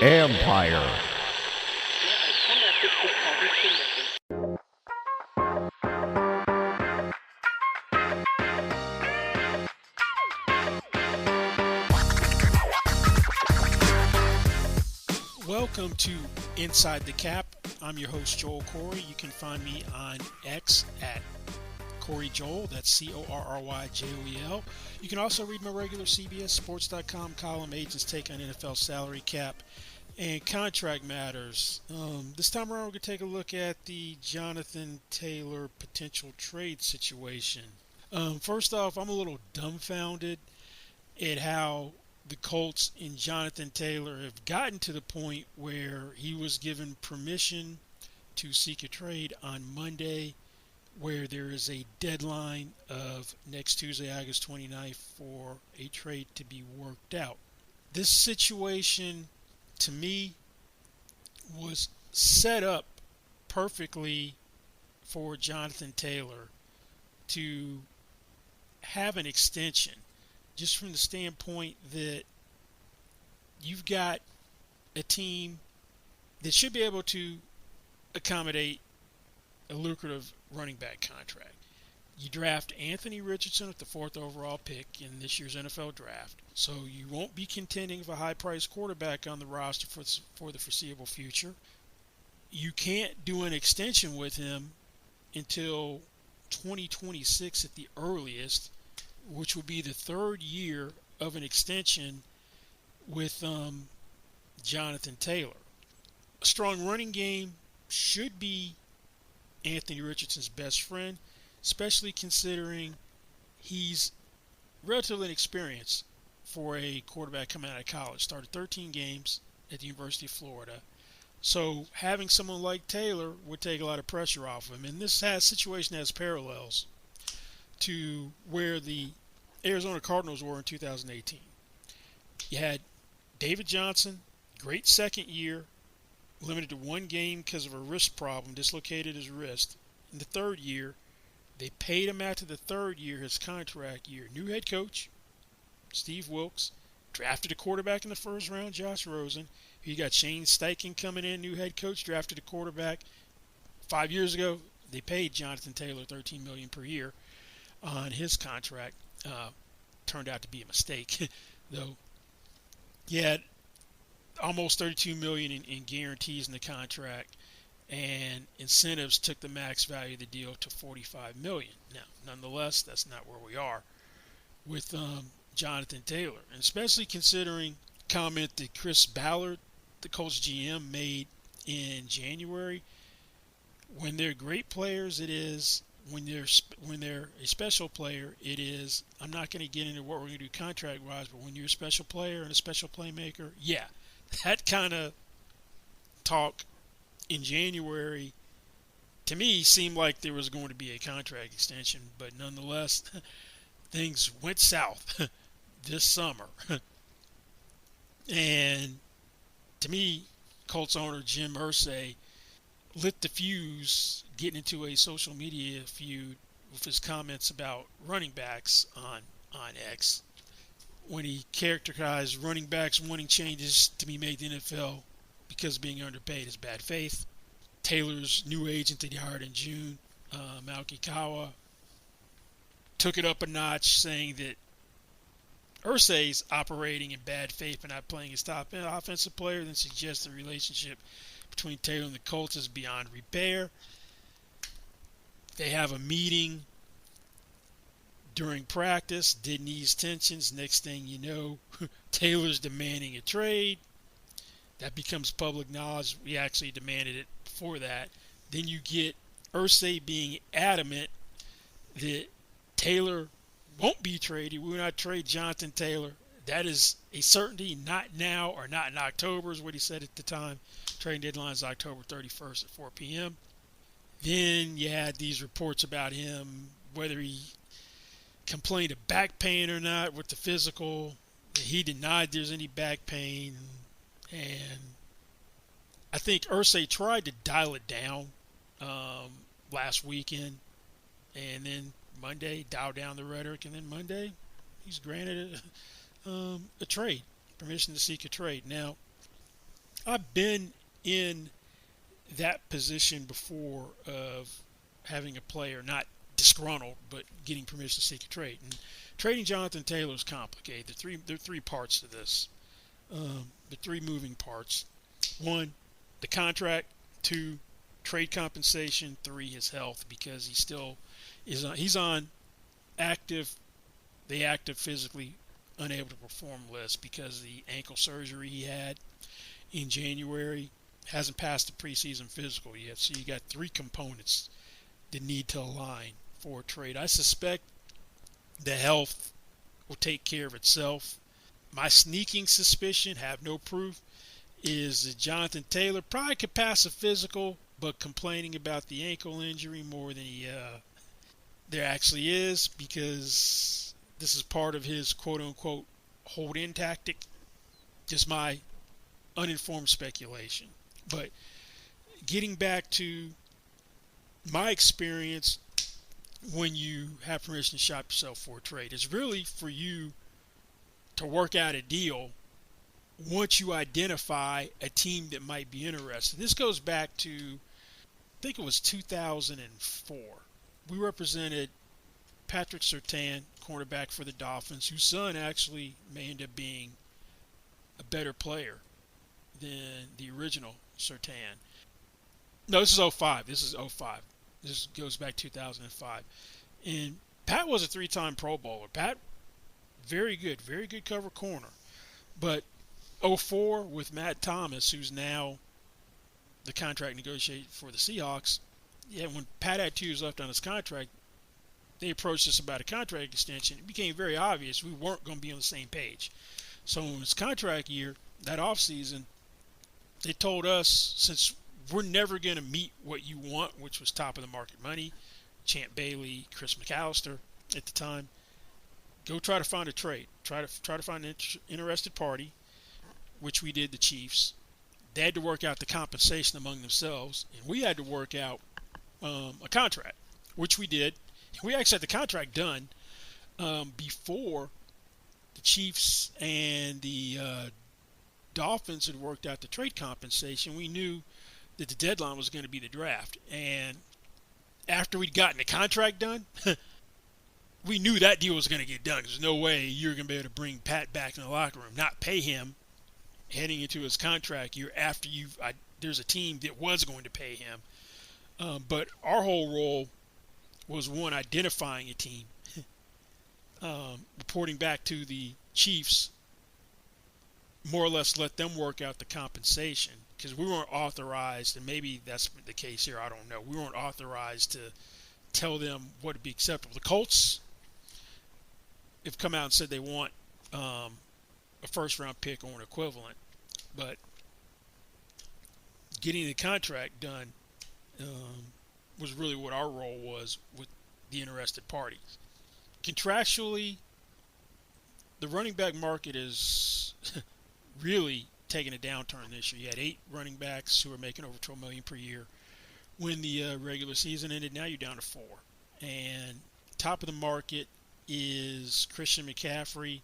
Empire. Welcome to Inside the Cap. I'm your host, Joel Corey. You can find me on X at Corey Joel. That's CorryJoel. You can also read my regular CBSSports.com column, Agents Take on NFL Salary Cap and Contract Matters. This time around, we're going to take a look at the Jonathan Taylor potential trade situation. First off, I'm a little dumbfounded at how the Colts and Jonathan Taylor have gotten to the point where he was given permission to seek a trade on Monday, where there is a deadline of next Tuesday, August 29th, for a trade to be worked out. This situation, to me, was set up perfectly for Jonathan Taylor to have an extension, just from the standpoint that you've got a team that should be able to accommodate a lucrative running back contract. You draft Anthony Richardson with the 4th overall pick in this year's NFL draft, so you won't be contending with a high-priced quarterback on the roster for the foreseeable future. You can't do an extension with him until 2026 at the earliest, which would be the 3rd year of an extension with Jonathan Taylor. A strong running game should be Anthony Richardson's best friend, especially considering he's relatively inexperienced for a quarterback coming out of college. Started 13 games at the University of Florida. So having someone like Taylor would take a lot of pressure off of him. And this situation has parallels to where the Arizona Cardinals were in 2018. You had David Johnson, great second year, limited to 1 game because of a wrist problem, dislocated his wrist. In the 3rd year, they paid him after the 3rd year, his contract year. New head coach, Steve Wilks, drafted a quarterback in the 1st round, Josh Rosen. You got Shane Steichen coming in, new head coach, drafted a quarterback. 5 years ago, they paid Jonathan Taylor $13 million per year on his contract. Turned out to be a mistake, though. He had almost $32 million in guarantees in the contract, and incentives took the max value of the deal to $45 million. Now, nonetheless, that's not where we are with Jonathan Taylor, and especially considering comment that Chris Ballard, the Colts GM, made in January. When they're great players, it is. When they're a special player, it is. I'm not going to get into what we're going to do contract-wise, but when you're a special player and a special playmaker, yeah, that kind of talk in January, to me, seemed like there was going to be a contract extension, but nonetheless, things went south this summer. And to me, Colts owner Jim Irsay lit the fuse, getting into a social media feud with his comments about running backs on X, when he characterized running backs wanting changes to be made in the NFL because being underpaid is bad faith. Taylor's new agent that he hired in June, Malky Kawa, took it up a notch, saying that Irsay's operating in bad faith and not playing his top offensive player, then suggests the relationship between Taylor and the Colts is beyond repair. They have a meeting during practice, didn't ease tensions. Next thing you know, Taylor's demanding a trade. That becomes public knowledge. We actually demanded it before that. Then you get Irsay being adamant that Taylor won't be traded. We will not trade Jonathan Taylor. That is a certainty, not now or not in October, is what he said at the time. Trading deadline is October 31st at 4 p.m. Then you had these reports about him, whether he complained of back pain or not with the physical. He denied there's any back pain. And I think Irsay tried to dial it down last weekend. And then Monday, dial down the rhetoric. And then Monday, he's granted a trade. permission to seek a trade. Now, I've been in that position before of having a player not disgruntled, but getting permission to seek a trade. And trading Jonathan Taylor is complicated. There are three parts to this. The three moving parts. One, the contract. Two, trade compensation. Three, his health, because he's on active, the active physically unable to perform list because of the ankle surgery he had in January. Hasn't passed the preseason physical yet. So you got three components that need to align for a trade. I suspect the health will take care of itself. My sneaking suspicion, have no proof, is that Jonathan Taylor probably could pass a physical, but complaining about the ankle injury more than he there actually is, because this is part of his quote-unquote hold-in tactic. Just my uninformed speculation. But getting back to my experience when you have permission to shop yourself for a trade, is really for you to work out a deal once you identify a team that might be interested. This goes back to, I think it was 2004. We represented Patrick Surtain, cornerback for the Dolphins, whose son actually may end up being a better player than the original Surtain. No, this is 05. This is 05. This goes back 2005. And Pat was a three-time Pro Bowler. Pat, very good cover corner. But 04 with Matt Thomas, who's now the contract negotiator for the Seahawks, yeah, when Pat had 2 years left on his contract, they approached us about a contract extension. It became very obvious we weren't going to be on the same page. So in his contract year, that offseason, they told us, since we're never going to meet what you want, which was top of the market money, Champ Bailey, Chris McAllister at the time, go try to find a trade. Try to find an interested party, which we did, the Chiefs. They had to work out the compensation among themselves, and we had to work out a contract, which we did. We actually had the contract done before the Chiefs and the Dolphins had worked out the trade compensation. We knew that the deadline was going to be the draft. And after we'd gotten the contract done, we knew that deal was going to get done. There's no way you're going to be able to bring Pat back in the locker room, not pay him heading into his contract year after there's a team that was going to pay him. But our whole role was, one, identifying a team, reporting back to the Chiefs, more or less let them work out the compensation, because we weren't authorized, and maybe that's the case here, I don't know. We weren't authorized to tell them what would be acceptable. The Colts have come out and said they want a first-round pick or an equivalent, but getting the contract done was really what our role was with the interested parties. Contractually, the running back market is really taking a downturn this year. You had 8 running backs who were making over $12 million per year when the regular season ended. Now you're down to 4. And top of the market is Christian McCaffrey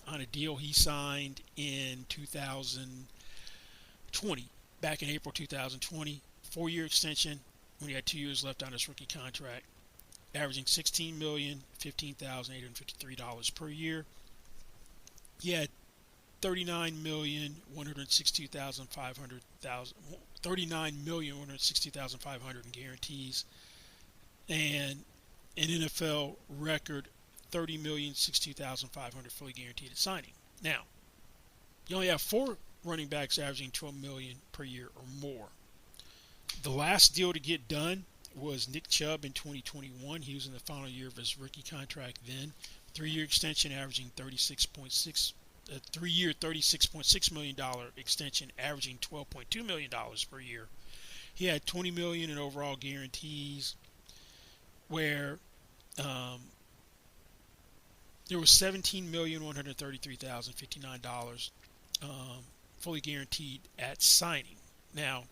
on a deal he signed in 2020, back in April 2020. 4-year extension when he had 2 years left on his rookie contract, averaging $16,015,853 per year. He had $39,160,500 in guarantees, and an NFL record $30,062,500 fully guaranteed at signing. Now, you only have 4 running backs averaging $12 million per year or more. The last deal to get done was Nick Chubb in 2021. He was in the final year of his rookie contract then. 3-year extension averaging $36.6 million extension, averaging $12.2 million per year. He had $20 million in overall guarantees, where there was $17,133,059 fully guaranteed at signing. Now,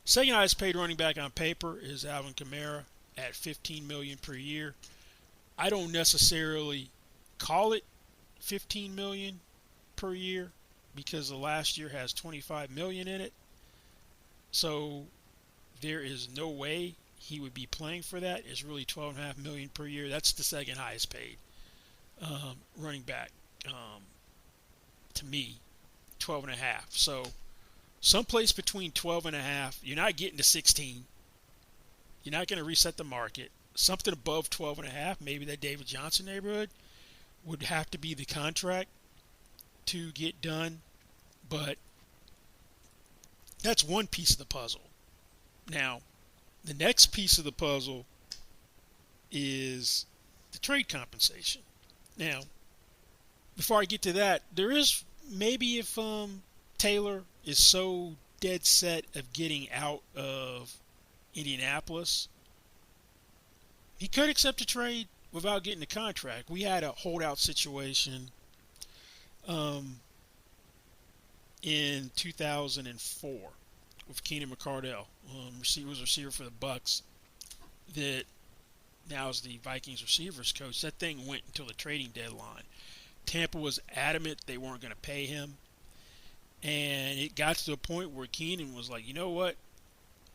second highest paid running back on paper is Alvin Kamara at $15 million per year. I don't necessarily call it $15 million per year because the last year has 25 million in it. So there is no way he would be playing for that. It's really 12.5 million per year. That's the second highest paid running back to me, 12.5. So someplace between 12.5. You're not getting to 16. You're not going to reset the market. Something above 12.5, maybe that David Johnson neighborhood, would have to be the contract to get done. But that's one piece of the puzzle. Now, the next piece of the puzzle is the trade compensation. Now, before I get to that, there is maybe if Taylor is so dead set of getting out of Indianapolis, he could accept a trade without getting a contract. We had a holdout situation in 2004 with Keenan McCardell, receiver for the Bucks, that now is the Vikings receivers coach. That thing went until the trading deadline. Tampa was adamant they weren't going to pay him, and it got to the point where Keenan was like, you know what?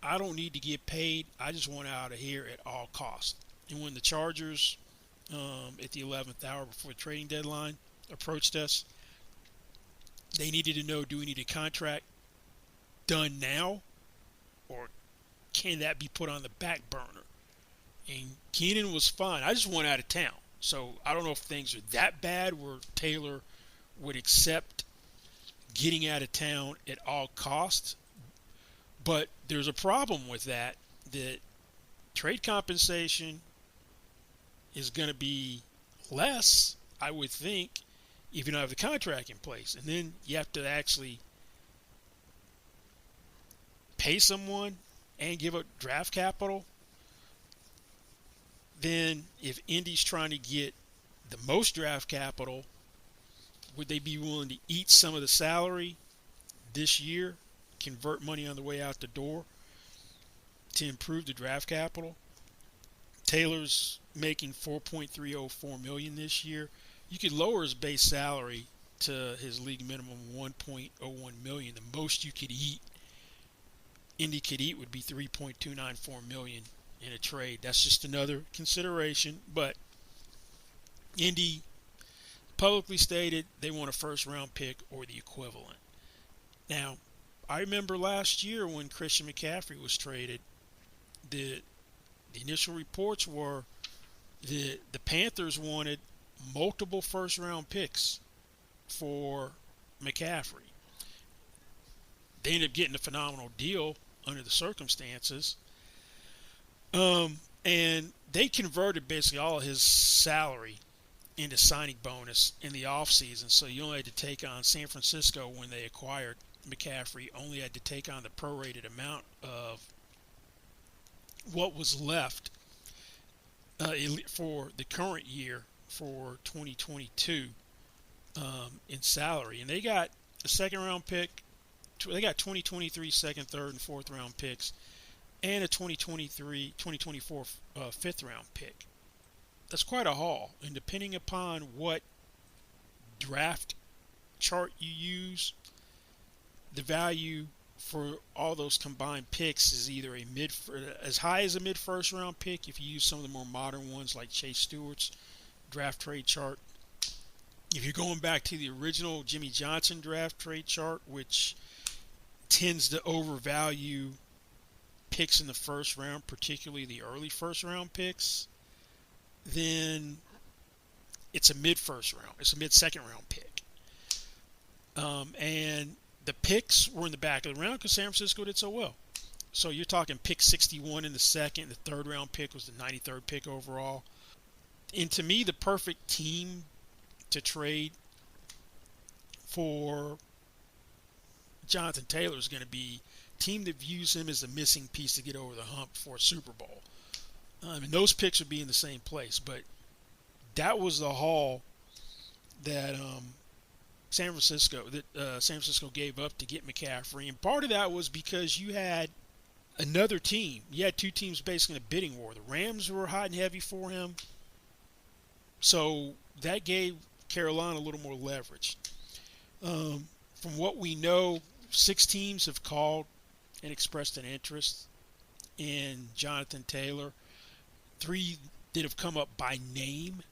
I don't need to get paid. I just want out of here at all costs. And when the Chargers, at the 11th hour before the trading deadline, approached us, they needed to know, do we need a contract done now, or can that be put on the back burner? And Keenan was fine. I just want out of town. So I don't know if things are that bad where Taylor would accept getting out of town at all costs. But there's a problem with that trade compensation is going to be less, I would think, if you don't have the contract in place. And then you have to actually pay someone and give up draft capital. Then if Indy's trying to get the most draft capital, would they be willing to eat some of the salary this year, convert money on the way out the door to improve the draft capital? Taylor's making $4.304 million this year. You could lower his base salary to his league minimum $1.01 million. The most you could eat, Indy could eat, would be $3.294 million in a trade. That's just another consideration. But Indy publicly stated they want a first-round pick or the equivalent. Now, I remember last year when Christian McCaffrey was traded, the initial reports were that the Panthers wanted multiple first-round picks for McCaffrey. They ended up getting a phenomenal deal under the circumstances. And they converted basically all of his salary into signing bonus in the offseason. So you only had to take on San Francisco when they acquired McCaffrey, only had to take on the prorated amount of what was left for the current year for 2022 in salary. And they got a second-round pick. They got 2023 second, third, and fourth-round picks, and a 2024 fifth-round pick. That's quite a haul. And depending upon what draft chart you use, the value for all those combined picks is either as high as a mid-first round pick if you use some of the more modern ones like Chase Stewart's draft trade chart. If you're going back to the original Jimmy Johnson draft trade chart, which tends to overvalue picks in the first round, particularly the early first round picks, then it's a mid-first round. It's a mid-second round pick. And the picks were in the back of the round because San Francisco did so well. So you're talking pick 61 in the second. The third round pick was the 93rd pick overall. And to me, the perfect team to trade for Jonathan Taylor is going to be a team that views him as a missing piece to get over the hump for a Super Bowl. And those picks would be in the same place. But that was the haul that San Francisco gave up to get McCaffrey. And part of that was because you had another team. You had two teams basically in a bidding war. The Rams were hot and heavy for him. So that gave Carolina a little more leverage. From what we know, 6 teams have called and expressed an interest in Jonathan Taylor. 3 that have come up by name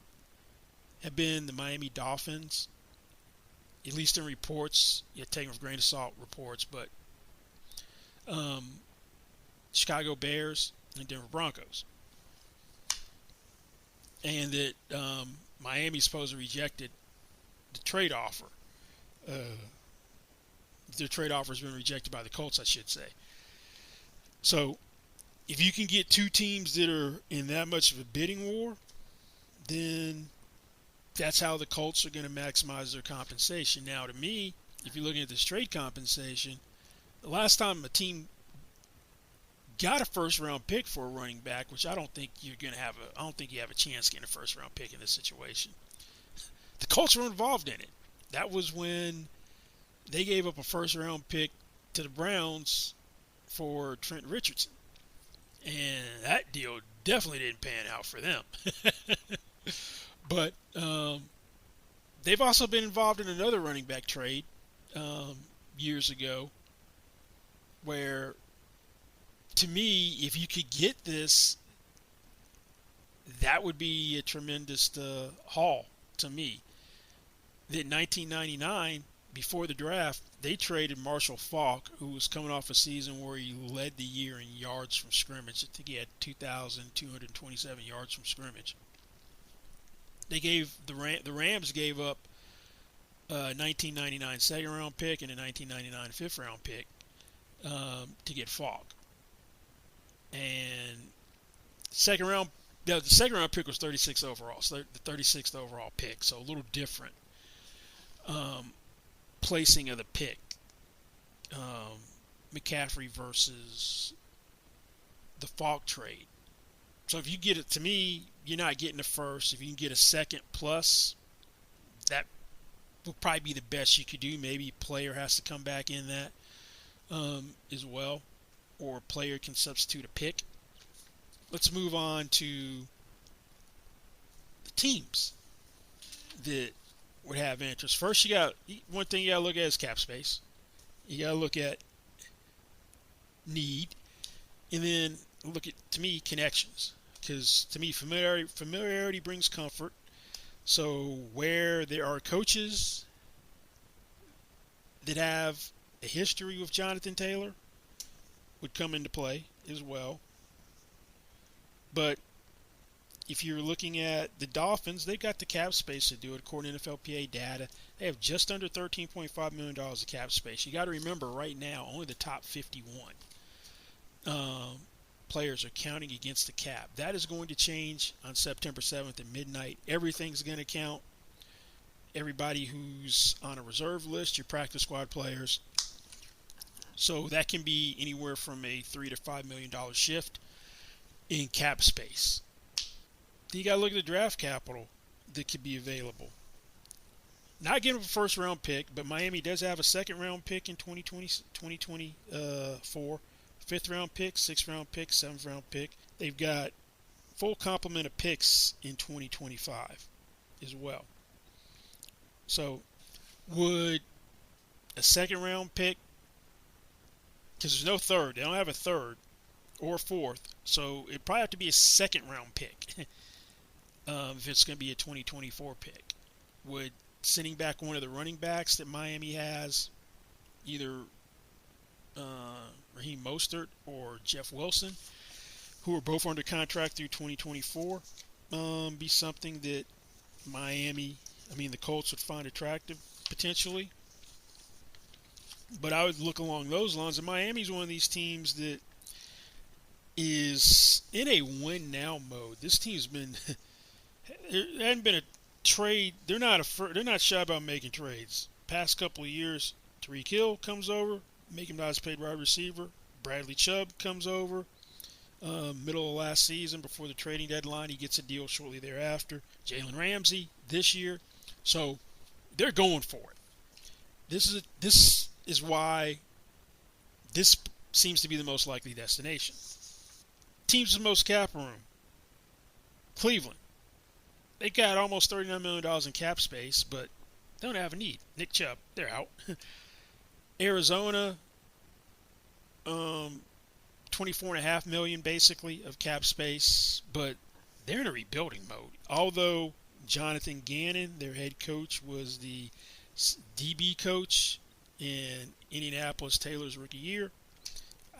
have been the Miami Dolphins, at least in reports. You take them with a grain of salt, reports, but um, Chicago Bears and Denver Broncos. And that Miami supposedly rejected the trade offer. Their trade offer has been rejected by the Colts, I should say. So if you can get 2 teams that are in that much of a bidding war, then that's how the Colts are going to maximize their compensation. Now, to me, if you're looking at the straight compensation, the last time a team got a first-round pick for a running back, which I don't think you're going to have I don't think you have a chance getting a first-round pick in this situation. The Colts were involved in it. That was when they gave up a first-round pick to the Browns for Trent Richardson. And that deal definitely didn't pan out for them. But they've also been involved in another running back trade years ago where, to me, if you could get this, that would be a tremendous haul to me. That in 1999, before the draft, they traded Marshall Faulk, who was coming off a season where he led the year in yards from scrimmage. I think he had 2,227 yards from scrimmage. They gave the Rams gave up a 1999 second-round pick and a 1999 fifth-round pick to get Faulk. And the second round pick was 36 overall, so the 36th overall pick, so a little different placing of the pick. McCaffrey versus the Faulk trade. So if you get it, to me, you're not getting the first. If you can get a second plus, that will probably be the best you could do. Maybe a player has to come back in that as well, or a player can substitute a pick. Let's move on to the teams that would have interest. First, one thing you got to look at is cap space. You got to look at need, and then look at, to me, connections. Because to me, familiarity brings comfort. So where there are coaches that have a history with Jonathan Taylor would come into play as well. But if you're looking at the Dolphins, they've got the cap space to do it. According to NFLPA data, they have just under $13.5 million of cap space. You got to remember, right now, only the top 51 players are counting against the cap. That is going to change on September 7th at midnight. Everything's going to count. Everybody who's on a reserve list, your practice squad players. So that can be anywhere from a $3 to $5 million shift in cap space. Then you got to look at the draft capital that could be available. Not getting a first round pick, but Miami does have a second round pick in 2024, fifth round pick, sixth round pick, seventh round pick. They've got full complement of picks in 2025 as well. So would a second round pick, because there's no third, they don't have a third or fourth, so it'd probably have to be a second round pick if it's going to be a 2024 pick. Would sending back one of the running backs that Miami has, either Raheem Mostert or Jeff Wilson, who are both under contract through 2024, be something that the Colts would find attractive potentially. But I would look along those lines, and Miami's one of these teams that is in a win-now mode. This team's been there hadn't been a trade. They're not shy about making trades. Past couple of years, Tyreek Hill comes over, make him the highest paid wide receiver. Bradley Chubb comes over. Middle of last season, before the trading deadline, he gets a deal shortly thereafter. Jalen Ramsey this year, so they're going for it. This is why this seems to be the most likely destination. Teams with the most cap room: Cleveland. They got almost $39 million in cap space, but They don't have a need. Nick Chubb, they're out. Arizona, 24.5 million basically of cap space, but they're in a rebuilding mode. Although Jonathan Gannon, their head coach, was the DB coach in Indianapolis Taylor's rookie year,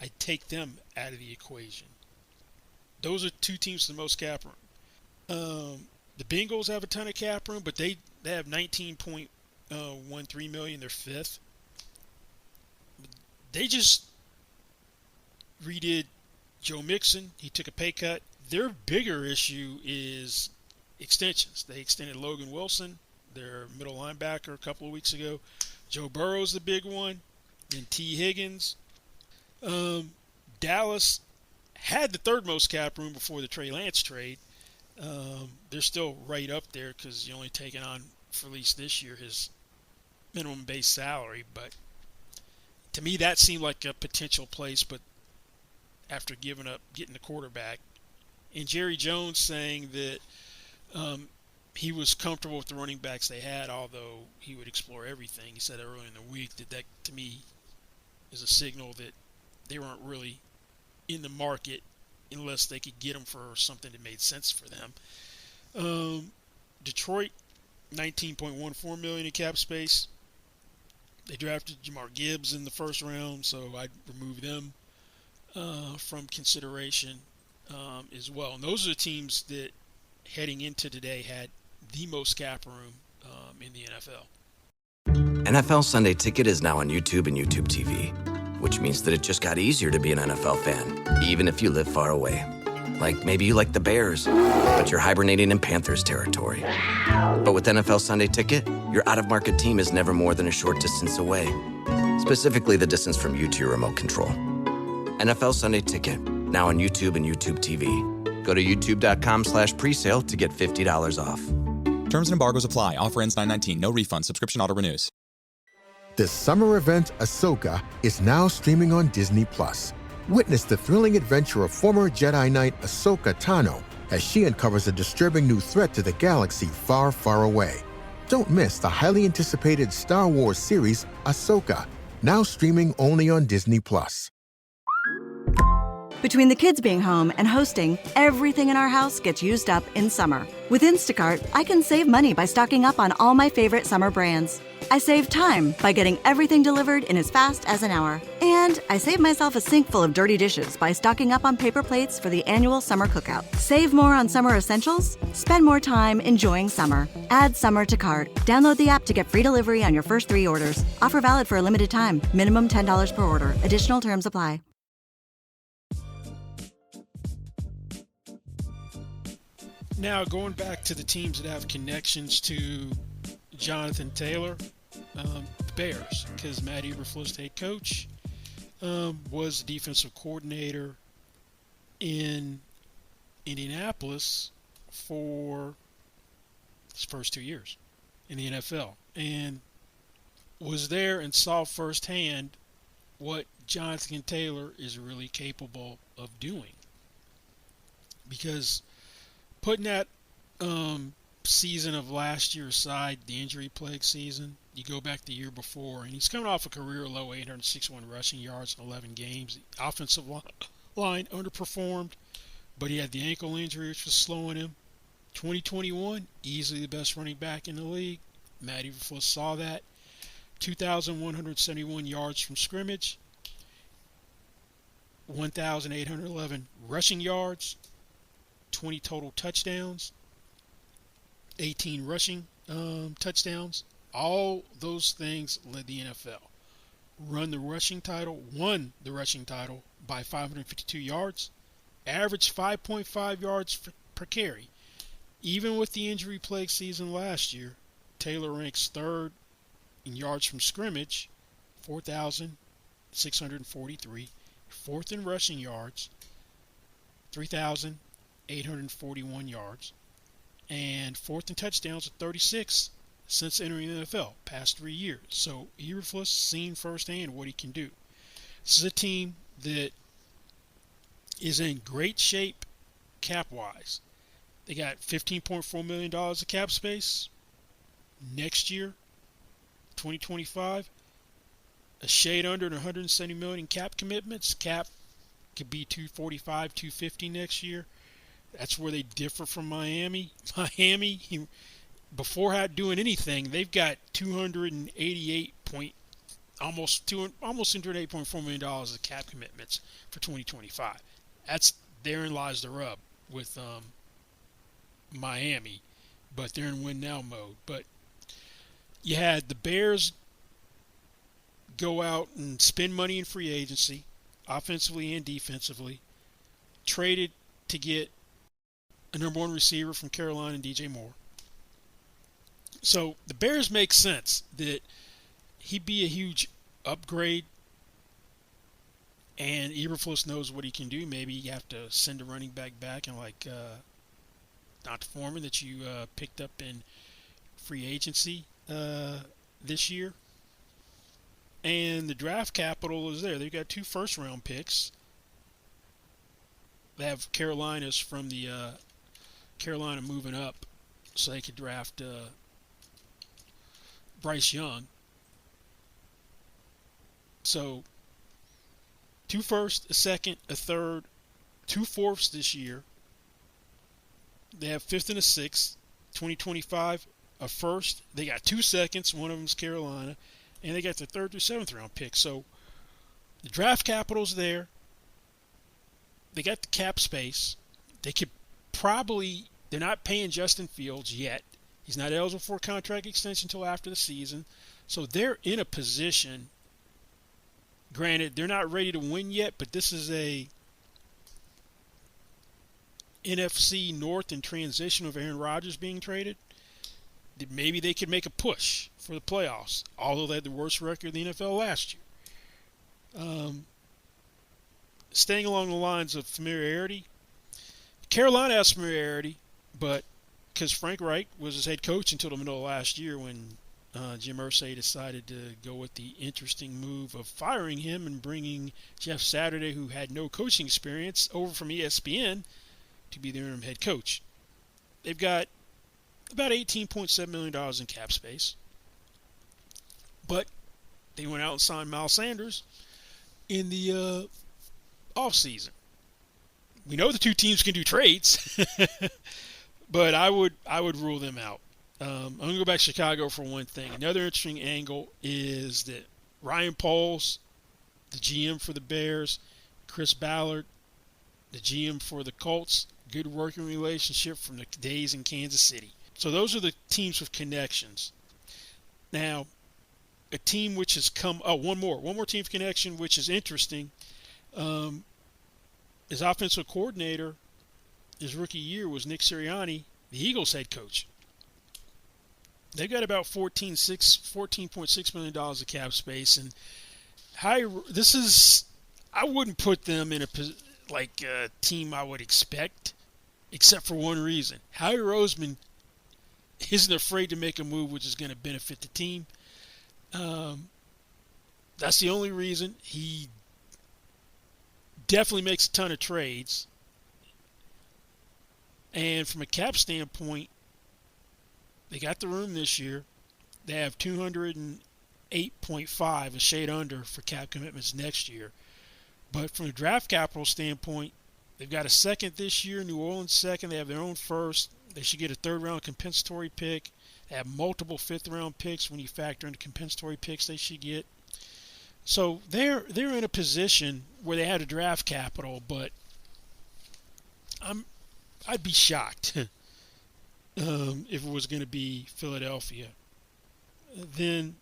I take them out of the equation. Those are two teams with the most cap room. The Bengals have a ton of cap room, but they have 19.13 million. They're fifth. They just redid Joe Mixon. He took a pay cut. Their bigger issue is extensions. They extended Logan Wilson, their middle linebacker, a couple of weeks ago. Joe Burrow's the big one. Then T. Higgins. Dallas had the third most cap room before the Trey Lance trade. They're still right up there because you're only taking on, for at least this year, his minimum base salary. But to me, that seemed like a potential place. But after giving up getting the quarterback, and Jerry Jones saying that he was comfortable with the running backs they had, although he would explore everything. He said earlier in the week that to me is a signal that they weren't really in the market unless they could get them for something that made sense for them. Detroit, 19.14 million in cap space. They drafted Jamar Gibbs in the first round, so I'd remove them from consideration as well. And those are the teams that heading into today had the most cap room in the NFL. NFL Sunday Ticket is now on YouTube and YouTube TV, which means that it just got easier to be an NFL fan, even if you live far away. Like maybe you like the Bears, but you're hibernating in Panthers territory. But with NFL Sunday Ticket, your out-of-market team is never more than a short distance away. Specifically, the distance from you to your remote control. NFL Sunday Ticket, now on YouTube and YouTube TV. Go to youtube.com/presale to get $50 off. Terms and embargoes apply. Offer ends 9/19. No refund. Subscription auto-renews. The summer event Ahsoka is now streaming on Disney+. Witness the thrilling adventure of former Jedi Knight Ahsoka Tano as she uncovers a disturbing new threat to the galaxy far, far away. Don't miss the highly anticipated Star Wars series Ahsoka, now streaming only on Disney+. Between the kids being home and hosting, everything in our house gets used up in summer. With Instacart, I can save money by stocking up on all my favorite summer brands. I save time by getting everything delivered in as fast as an hour. And I save myself a sink full of dirty dishes by stocking up on paper plates for the annual summer cookout. Save more on summer essentials? Spend more time enjoying summer. Add summer to cart. Download the app to get free delivery on your first 3 orders. Offer valid for a limited time. Minimum $10 per order. Additional terms apply. Now, going back to the teams that have connections to Jonathan Taylor, the Bears, because Matt Eberflus, head coach, was the defensive coordinator in Indianapolis for his first 2 years in the NFL, and was there and saw firsthand what Jonathan Taylor is really capable of doing. Because putting that season of last year aside, the injury-plagued season, you go back the year before, and he's coming off a career low 861 rushing yards in 11 games. The offensive line underperformed, but he had the ankle injury, which was slowing him. 2021, easily the best running back in the league. Matt Eberflus saw that. 2,171 yards from scrimmage, 1,811 rushing yards, 20 total touchdowns, 18 rushing touchdowns. All those things led the NFL. Won the rushing title by 552 yards, averaged 5.5 yards per carry. Even with the injury-plagued season last year, Taylor ranks third in yards from scrimmage, 4,643, fourth in rushing yards, 3,841 yards, and fourth in touchdowns at 36 since entering the NFL, past 3 years. So Eberflus seen firsthand what he can do. This is a team that is in great shape cap-wise. They got $15.4 million of cap space. Next year, 2025, a shade under the 170 million in cap commitments. Cap could be 245, 250 next year. That's where they differ from Miami. Miami, before doing anything, they've got almost $208.4 million of cap commitments for 2025. Therein lies the rub with Miami, but they're in win now mode. But you had the Bears go out and spend money in free agency, offensively and defensively, traded to get a number one receiver from Carolina and DJ Moore. So the Bears make sense that he'd be a huge upgrade, and Eberflus knows what he can do. Maybe you have to send a running back and like Dante Foreman that you picked up in free agency this year. And the draft capital is there. They've got 2 first-round picks. They have Carolina's from the Carolina moving up, so they could draft Bryce Young. So 2 firsts, a second, a third, 2 fourths this year. They have 5th and a 6th. 2025, a first. They got 2 seconds. One of them's Carolina. And they got the 3rd through 7th round pick. So the draft capital's there. They got the cap space. They could probably, they're not paying Justin Fields yet. He's not eligible for a contract extension until after the season. So they're in a position, granted, they're not ready to win yet, but this is a NFC North in transition of Aaron Rodgers being traded. Maybe they could make a push for the playoffs, although they had the worst record in the NFL last year. Staying along the lines of familiarity, Carolina has familiarity, but because Frank Reich was his head coach until the middle of last year when Jim Irsay decided to go with the interesting move of firing him and bringing Jeff Saturday, who had no coaching experience, over from ESPN to be the interim head coach. They've got about $18.7 million in cap space. But they went out and signed Miles Sanders in the offseason. We know the 2 teams can do trades, but I would rule them out. I'm going to go back to Chicago for one thing. Another interesting angle is that Ryan Poles, the GM for the Bears, Chris Ballard, the GM for the Colts, good working relationship from the days in Kansas City. So those are the teams with connections. Now, a team which has come... Oh, one more team of connection, which is interesting. His offensive coordinator, his rookie year, was Nick Sirianni, the Eagles head coach. They've got about $14.6 million of cap space. And I wouldn't put them in a team I would expect, except for one reason. Howie Roseman isn't afraid to make a move which is going to benefit the team. That's the only reason. He definitely makes a ton of trades. And from a cap standpoint, they got the room this year. They have 208.5, a shade under, for cap commitments next year. But from a draft capital standpoint, they've got a second this year, New Orleans second. They have their own first. They should get a 3rd-round compensatory pick. They have multiple 5th-round picks when you factor in the compensatory picks they should get. So they're in a position where they had a draft capital, but I'd be shocked if it was going to be Philadelphia. Then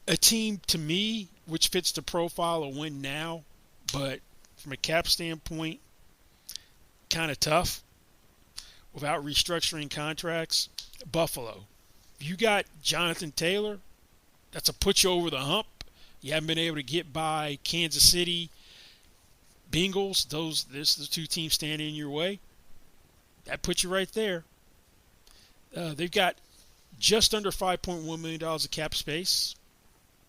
a team, to me, which fits the profile of win now, but from a cap standpoint, kind of tough without restructuring contracts, Buffalo. You got Jonathan Taylor, that's a put you over the hump. You haven't been able to get by Kansas City, Bengals. There's the 2 teams standing in your way. That puts you right there. They've got just under $5.1 million of cap space.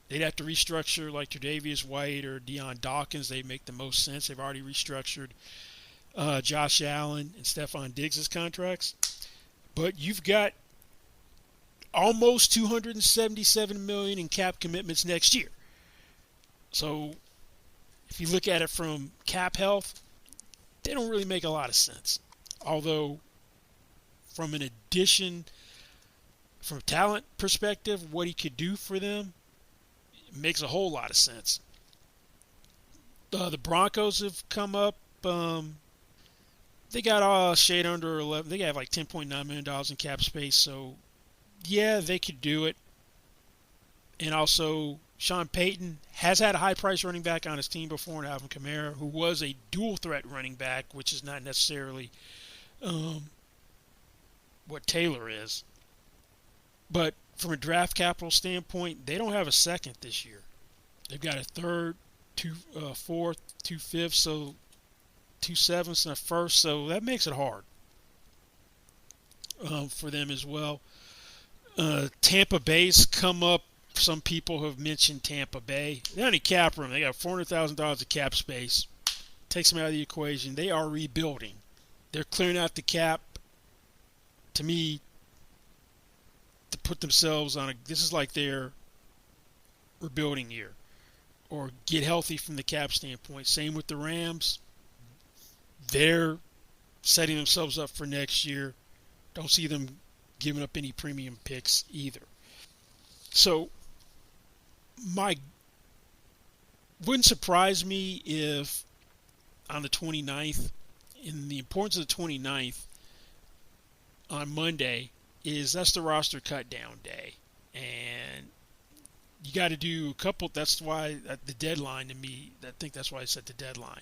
They'd have to restructure like Tre'Davious White or Deion Dawkins. They make the most sense. They've already restructured Josh Allen and Stephon Diggs' contracts. But you've got almost $277 million in cap commitments next year. So if you look at it from cap health, they don't really make a lot of sense. Although from an addition, from a talent perspective, what he could do for them makes a whole lot of sense. The Broncos have come up. They got shade under 11. They got like $10.9 million in cap space. So, yeah, they could do it. And also, Sean Payton has had a high-price running back on his team before in Alvin Kamara, who was a dual-threat running back, which is not necessarily what Taylor is. But from a draft capital standpoint, they don't have a second this year. They've got a third, fourth, 2 fifths, so 2 sevenths and a first. So that makes it hard for them as well. Tampa Bay's come up. Some people have mentioned Tampa Bay. They're on a cap room. They got $400,000 of cap space. Takes them out of the equation. They are rebuilding. They're clearing out the cap. To me, to put themselves on this is like their rebuilding year, or get healthy from the cap standpoint. Same with the Rams. They're setting themselves up for next year. Don't see them giving up any premium picks either. So, wouldn't surprise me if on the 29th, in the importance of the 29th on Monday, that's the roster cut down day. And you got to do a couple. That's why the deadline to me, I think that's why I set the deadline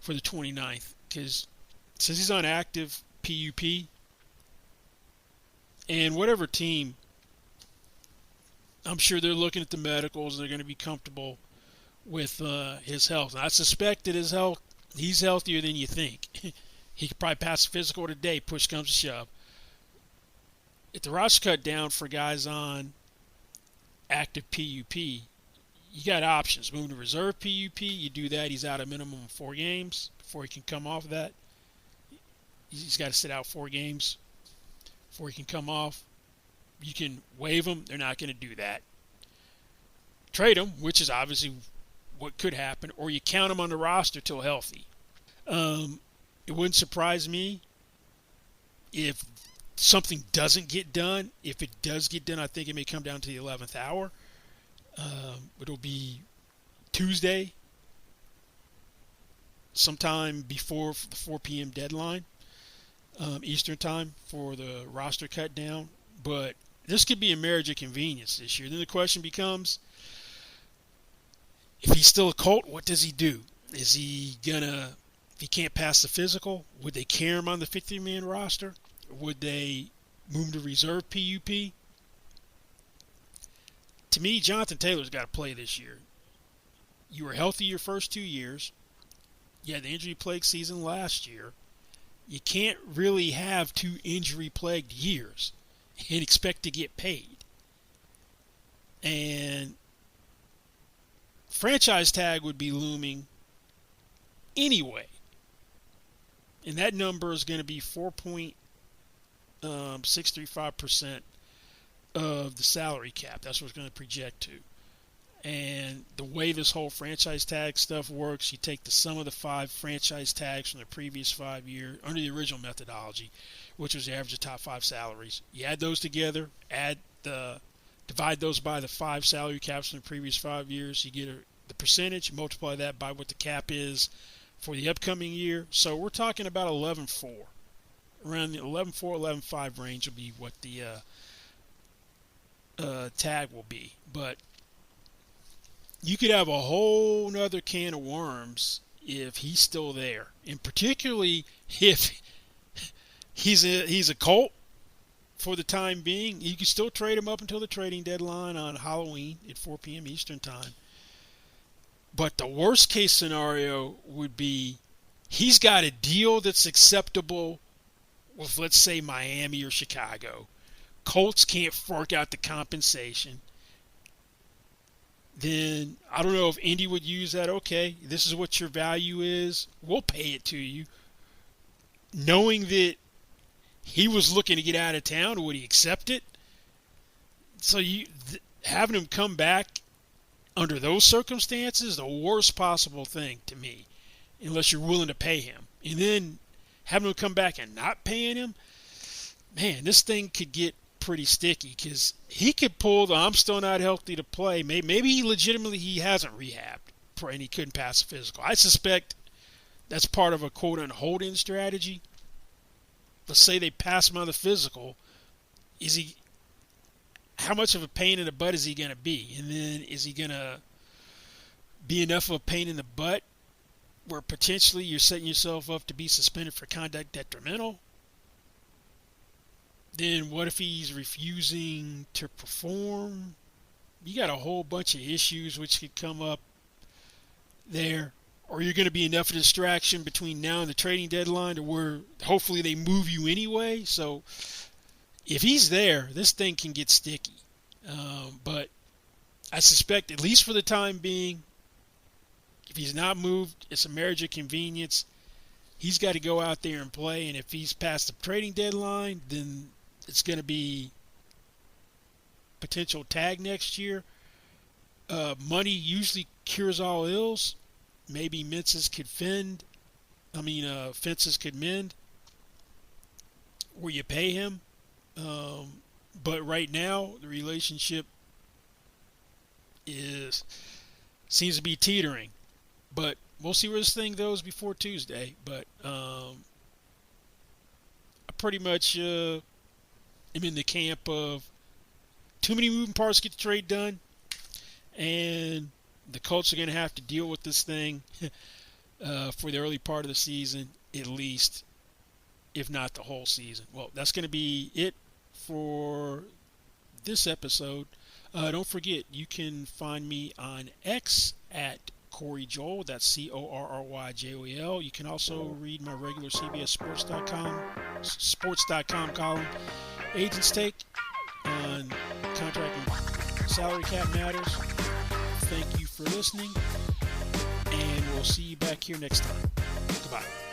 for the 29th. Because since he's on active PUP, and whatever team, I'm sure they're looking at the medicals and they're going to be comfortable with his health. And I suspect that he's healthier than you think. He could probably pass the physical today, push comes to shove. If the roster cut down for guys on active PUP, you got options. Move to reserve PUP, you do that. He's out a minimum of 4 games before he can come off of that. He's got to sit out 4 games before he can come off. You can waive him. They're not going to do that. Trade him, which is obviously what could happen, or you count him on the roster till healthy. It wouldn't surprise me if something doesn't get done. If it does get done, I think it may come down to the 11th hour. It'll be Tuesday, sometime before the 4 p.m. deadline, Eastern time, for the roster cut down. But this could be a marriage of convenience this year. Then the question becomes, if he's still a Colt, what does he do? Is he gonna, if he can't pass the physical, would they carry him on the 50-man roster? Would they move him to reserve PUP? To me, Jonathan Taylor's got to play this year. You were healthy your first 2 years. You had the injury-plagued season last year. You can't really have 2 injury-plagued years and expect to get paid. And franchise tag would be looming anyway. And that number is going to be 4.635% of the salary cap. That's what it's going to project to. And the way this whole franchise tag stuff works, you take the sum of the 5 franchise tags from the previous 5 years, under the original methodology, which was the average of top 5 salaries. You add those together, divide those by the 5 salary caps from the previous 5 years, you get the percentage, multiply that by what the cap is for the upcoming year. So we're talking about 11.4. Around the 11.4, 11.5 range will be what the tag will be. But you could have a whole nother can of worms if he's still there, and particularly if he's a Colt for the time being. You can still trade him up until the trading deadline on Halloween at 4 p.m. Eastern time. But the worst case scenario would be he's got a deal that's acceptable with, let's say, Miami or Chicago. Colts can't fork out the compensation. Then I don't know if Indy would use that. Okay, this is what your value is. We'll pay it to you. Knowing that he was looking to get out of town, would he accept it? So having him come back under those circumstances, the worst possible thing to me, unless you're willing to pay him. And then having him come back and not paying him, man, this thing could get pretty sticky because he could pull the I'm still not healthy to play. Maybe he hasn't rehabbed and he couldn't pass a physical. I suspect that's part of a quote-unquote hold-in strategy. Let's say they pass him on the physical. How much of a pain in the butt is he going to be? And then is he going to be enough of a pain in the butt where potentially you're setting yourself up to be suspended for conduct detrimental? Then what if he's refusing to perform? You got a whole bunch of issues which could come up there. Or you're going to be enough of a distraction between now and the trading deadline to where hopefully they move you anyway. So if he's there, this thing can get sticky. But I suspect, at least for the time being, if he's not moved, it's a marriage of convenience. He's got to go out there and play. And if he's past the trading deadline, then it's going to be potential tag next year. Money usually cures all ills. Maybe fences could mend where you pay him. But right now, the relationship seems to be teetering. But we'll see where this thing goes before Tuesday. But I pretty much am in the camp of too many moving parts to get the trade done. And the Colts are going to have to deal with this thing for the early part of the season, at least, if not the whole season. Well, that's going to be it for this episode. Don't forget, you can find me on X at Corey Joel. That's CORRYJOEL. You can also read my regular CBSSports.com column, Agent's Take on contract and salary cap matters. Thank you for listening, and we'll see you back here next time. Goodbye.